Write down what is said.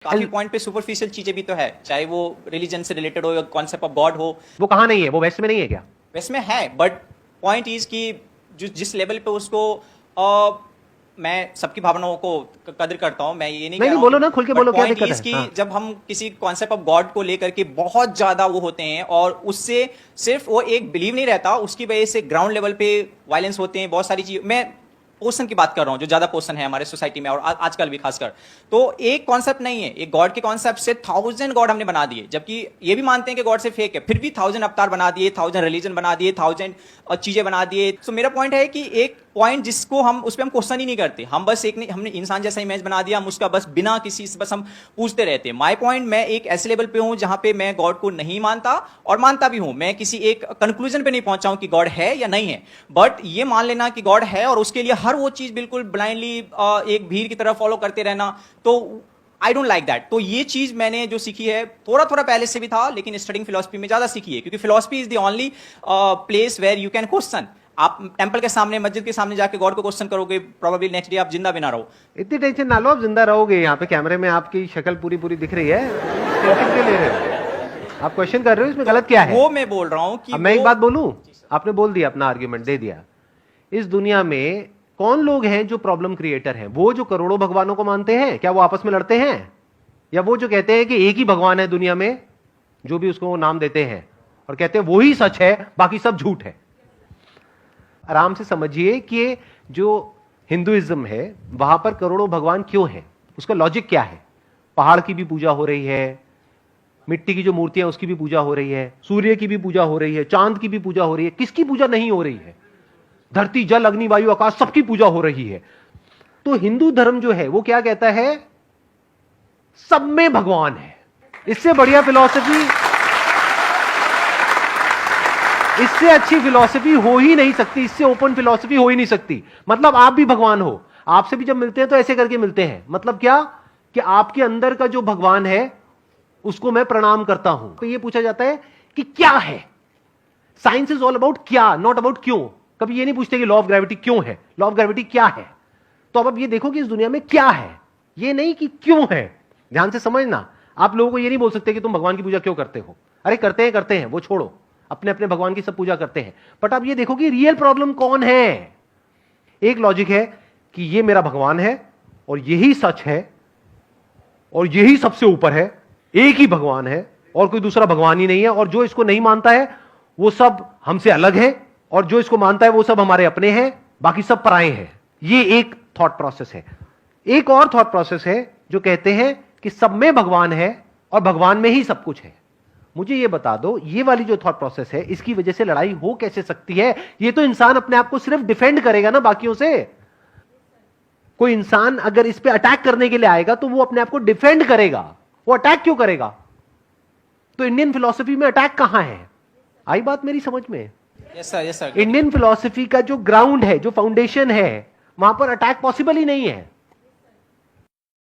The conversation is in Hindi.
काफी पॉइंट पे सुपरफिशियल चीजें भी तो है, चाहे वो रिलीजन से रिलेटेड हो या कॉन्सेप्ट ऑफ गॉड हो। वो कहाँ नहीं है? वो वेस्ट में नहीं है क्या? वेस्ट में है, बट पॉइंट इज कि जिस लेवल पे उसको मैं सबकी भावनाओं को कदर करता हूं, मैं ये नहीं कह रहा हूं बोलो ना, खुल के बोलो, क्या पॉइंट दिक्कत इज है? कि हाँ। जब हम किसी कॉन्सेप्ट ऑफ गॉड को लेकर के बहुत ज्यादा वो होते हैं और उससे सिर्फ वो एक बिलीव नहीं रहता, उसकी वजह से ग्राउंड लेवल पे वायलेंस होते हैं, बहुत सारी चीज। मैं पोर्शन की बात कर रहा हूं, जो ज्यादा पोर्शन है हमारे सोसाइटी में और आजकल भी खासकर। तो एक कॉन्सेप्ट नहीं है, एक गॉड के कॉन्सेप्ट से 1000 गॉड हमने बना दिए, जबकि ये भी मानते हैं कि गॉड से फेक है, फिर भी 1000 अवतार बना दिए, 1000 रिलीजन बना दिए, 1000 चीजें बना दिए। तो मेरा पॉइंट है कि एक पॉइंट जिसको हम उस पर हम क्वेश्चन ही नहीं करते, हम बस एक हमने इंसान जैसा इमेज बना दिया, हम उसका बस बिना किसी से बस हम पूछते रहते हैं। माय पॉइंट, मैं एक ऐसे लेवल पे हूं जहां पे मैं गॉड को नहीं मानता और मानता भी हूं, मैं किसी एक कंक्लूजन पे नहीं पहुंचा हूं कि गॉड है या नहीं है, बट ये मान लेना कि गॉड है और उसके लिए हर वो चीज बिल्कुल ब्लाइंडली एक भीड़ की तरह फॉलो करते रहना, तो आई डोंट लाइक दैट। तो ये चीज मैंने जो सीखी है, थोड़ा थोड़ा पहले से भी था, लेकिन स्टडिंग फिलोसफी में ज्यादा सीखी है, क्योंकि philosophy is the only place where you can question. आप टेंपल के सामने, मस्जिद के सामने जाके गॉड को क्वेश्चन करोगे, प्रोबेबली नेक्स्ट डे आप जिंदा भी ना रहो। इतनी टेंशन ना लो, आप जिंदा रहोगे। यहाँ पे कैमरे में आपकी शक्ल पूरी पूरी दिख रही है, टेंशन क्यों ले रहे हो? आप क्वेश्चन कर रहे हो, इसमें गलत क्या है? वो मैं बोल रहा हूं कि अब मैं एक बात बोलूं, आपने बोल दिया, अपना आर्ग्यूमेंट दे दिया। इस दुनिया में कौन लोग हैं जो प्रॉब्लम क्रिएटर हैं? वो जो करोड़ों भगवानों को मानते हैं, क्या वो आपस में लड़ते हैं? या वो जो कहते हैं कि एक ही भगवान है दुनिया में, जो भी उसको नाम देते हैं और कहते हैं वो ही सच है, बाकी सब झूठ है? आराम से समझिए कि जो हिंदुइज्म है वहां पर करोड़ों भगवान क्यों हैं, उसका लॉजिक क्या है। पहाड़ की भी पूजा हो रही है, मिट्टी की जो मूर्तियां उसकी भी पूजा हो रही है, सूर्य की भी पूजा हो रही है, चांद की भी पूजा हो रही है। किसकी पूजा नहीं हो रही है? धरती, जल, अग्नि, वायु, आकाश, सबकी पूजा हो रही है। तो हिंदू धर्म जो है वो क्या कहता है? सब में भगवान है। इससे बढ़िया फिलॉसफी, इससे अच्छी फिलॉसफी हो ही नहीं सकती, इससे ओपन फिलॉसफी हो ही नहीं सकती। मतलब आप भी भगवान हो, आपसे भी जब मिलते हैं तो ऐसे करके मिलते हैं। मतलब क्या? कि आपके अंदर का जो भगवान है उसको मैं प्रणाम करता हूं। तो ये पूछा जाता है कि क्या है? साइंस इज ऑल अबाउट क्या, नॉट अबाउट क्यों। कभी ये नहीं पूछते कि लॉ ऑफ ग्रेविटी क्यों है, लॉ ऑफ ग्रेविटी क्या है। तो अब ये देखो कि इस दुनिया में क्या है, ये नहीं कि क्यों है। ध्यान से समझना, आप लोगों को ये नहीं बोल सकते कि तुम भगवान की पूजा क्यों करते हो। अरे करते हैं, वो छोड़ो, अपने अपने भगवान की सब पूजा करते हैं। बट आप ये देखो कि रियल प्रॉब्लम कौन है। एक लॉजिक है कि ये मेरा भगवान है और यही सच है और यही सबसे ऊपर है, एक ही भगवान है और कोई दूसरा भगवान ही नहीं है, और जो इसको नहीं मानता है वो सब हमसे अलग है, और जो इसको मानता है वो सब हमारे अपने हैं, बाकी सब पराए हैं। ये एक थॉट प्रोसेस है। एक और थॉट प्रोसेस है जो कहते हैं कि सब में भगवान है और भगवान में ही सब कुछ है। मुझे ये बता दो, ये वाली जो थॉट प्रोसेस है, इसकी वजह से लड़ाई हो कैसे सकती है? ये तो इंसान अपने आप को सिर्फ डिफेंड करेगा ना बाकियों से। कोई इंसान अगर इस पे अटैक करने के लिए आएगा तो वो अपने आप को डिफेंड करेगा, वो अटैक क्यों करेगा? तो इंडियन फिलॉसफी में अटैक कहां है? आई बात मेरी समझ में? Yes sir, yes sir. Indian philosophy का जो ग्राउंड है, जो फाउंडेशन है, वहां पर अटैक पॉसिबल ही नहीं है।